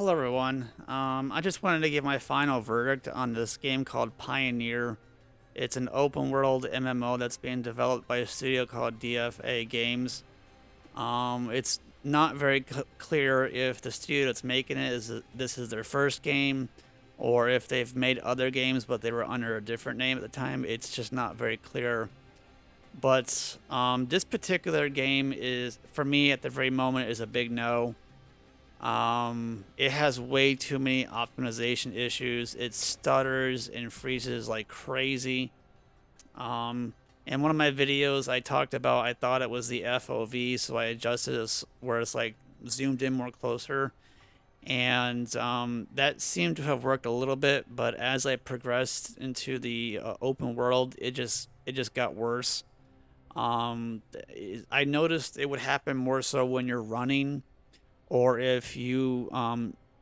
Hello, everyone. I just wanted to give my final verdict on this game called Pioneer. It's an open world MMO that's being developed by a studio called DFA Games. It's not very clear if the studio that's making it this is their first game, or if they've made other games but they were under a different name at the time. It's just not very clear. But this particular game is, for me at the very moment, is a big no. It has way too many optimization issues. It stutters and freezes like crazy. In one of my videos, I talked about I thought it was the FOV, so I adjusted it where it's like zoomed in more closer, and that seemed to have worked a little bit. But as I progressed into the open world, it just got worse. Um, I noticed it would happen more so when you're running or if you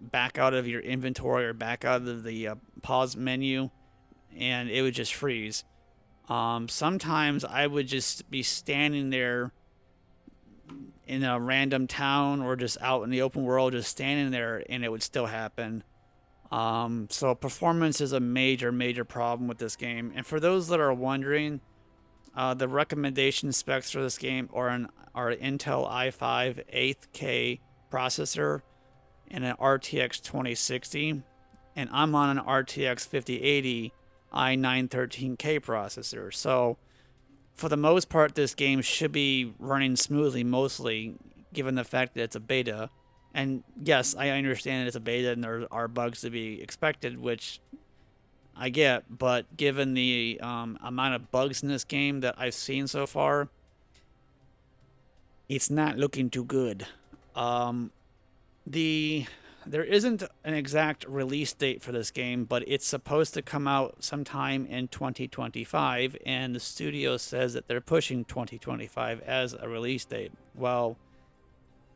back out of your inventory or back out of the pause menu, and it would just freeze. Sometimes I would just be standing there in a random town or just out in the open world, just standing there, and it would still happen. So performance is a major, major problem with this game. And for those that are wondering, the recommendation specs for this game are an Intel i5 8K processor and an RTX 2060, and I'm on an RTX 5080 i9 13K processor. So for the most part, this game should be running smoothly, mostly given the fact that it's a beta. And yes, I understand it's a beta and there are bugs to be expected, which I get, but given the amount of bugs in this game that I've seen so far, it's not looking too good. Um, the there isn't an exact release date for this game, but it's supposed to come out sometime in 2025, and the studio says that they're pushing 2025 as a release date. Well,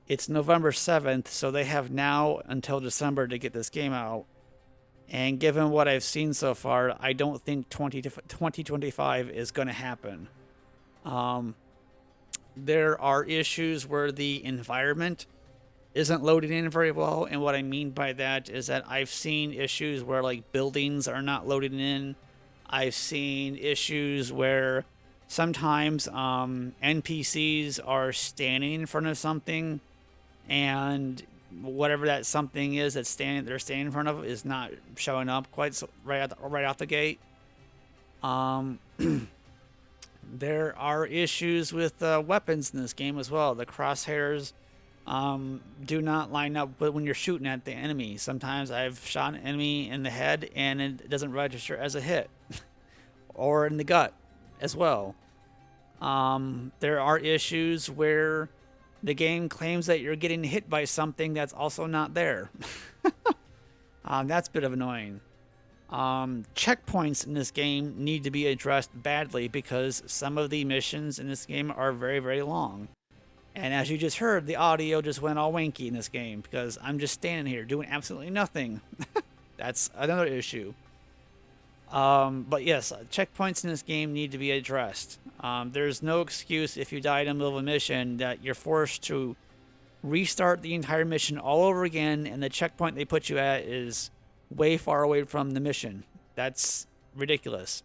it's November 7th, so they have now until December to get this game out. And given what I've seen so far, I don't think 2025 is going to happen. Um, there are issues where the environment isn't loading in very well, and what I mean by that is that I've seen issues where like buildings are not loading in. I've seen issues where sometimes NPCs are standing in front of something, and whatever that something is they're standing in front of is not showing up quite so, right out the gate. Um, there are issues with weapons in this game as well. The crosshairs do not line up with when you're shooting at the enemy. Sometimes I've shot an enemy in the head and it doesn't register as a hit, or in the gut as well. There are issues where the game claims that you're getting hit by something that's also not there. That's a bit of annoying. Checkpoints in this game need to be addressed badly because some of the missions in this game are very, very long. And as you just heard, the audio just went all wanky in this game because I'm just standing here doing absolutely nothing. That's another issue. But yes, checkpoints in this game need to be addressed. There's no excuse if you die in the middle of a mission that you're forced to restart the entire mission all over again, and the checkpoint they put you at is way far away from the mission. That's ridiculous.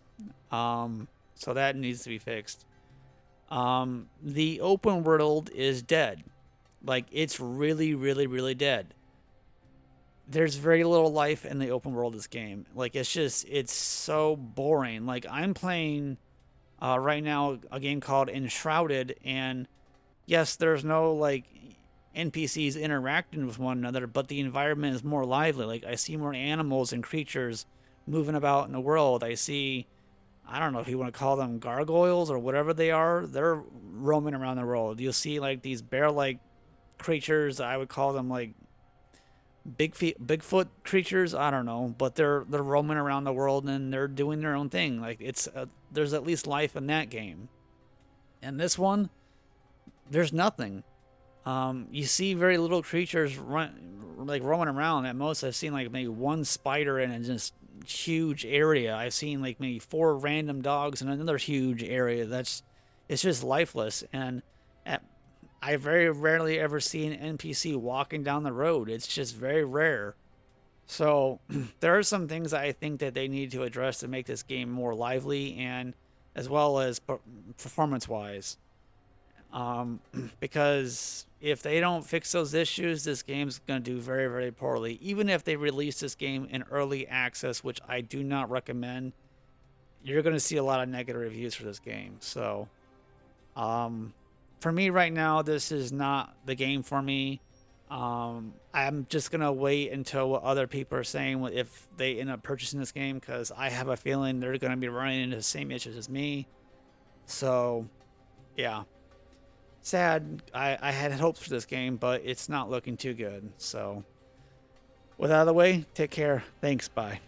So that needs to be fixed. The open world is dead. Like, it's really, really, really dead. There's very little life in the open world of this game. Like, it's so boring. Like, I'm playing right now a game called Enshrouded, and yes, there's no like NPCs interacting with one another, but the environment is more lively. Like, I see more animals and creatures moving about in the world. I don't know if you want to call them gargoyles or whatever they are. They're roaming around the world. You'll see like these bear-like creatures. I would call them like Bigfoot creatures. I don't know, but they're roaming around the world and they're doing their own thing. Like, there's at least life in that game. And this one, there's nothing. You see very little creatures like roaming around. At most, I've seen like maybe one spider in a just huge area. I've seen like maybe 4 random dogs in another huge area. It's just lifeless. And at I very rarely ever see an NPC walking down the road. It's just very rare. So there are some things I think that they need to address to make this game more lively and as well as performance wise. Because if they don't fix those issues, this game's going to do very, very poorly. Even if they release this game in early access, which I do not recommend, you're going to see a lot of negative reviews for this game. So, um, for me right now, this is not the game for me. I'm just gonna wait until what other people are saying if they end up purchasing this game, because I have a feeling they're gonna be running into the same issues as me. So, yeah, sad. I had hopes for this game, but it's not looking too good. So, with that out of the way, take care. Thanks. Bye.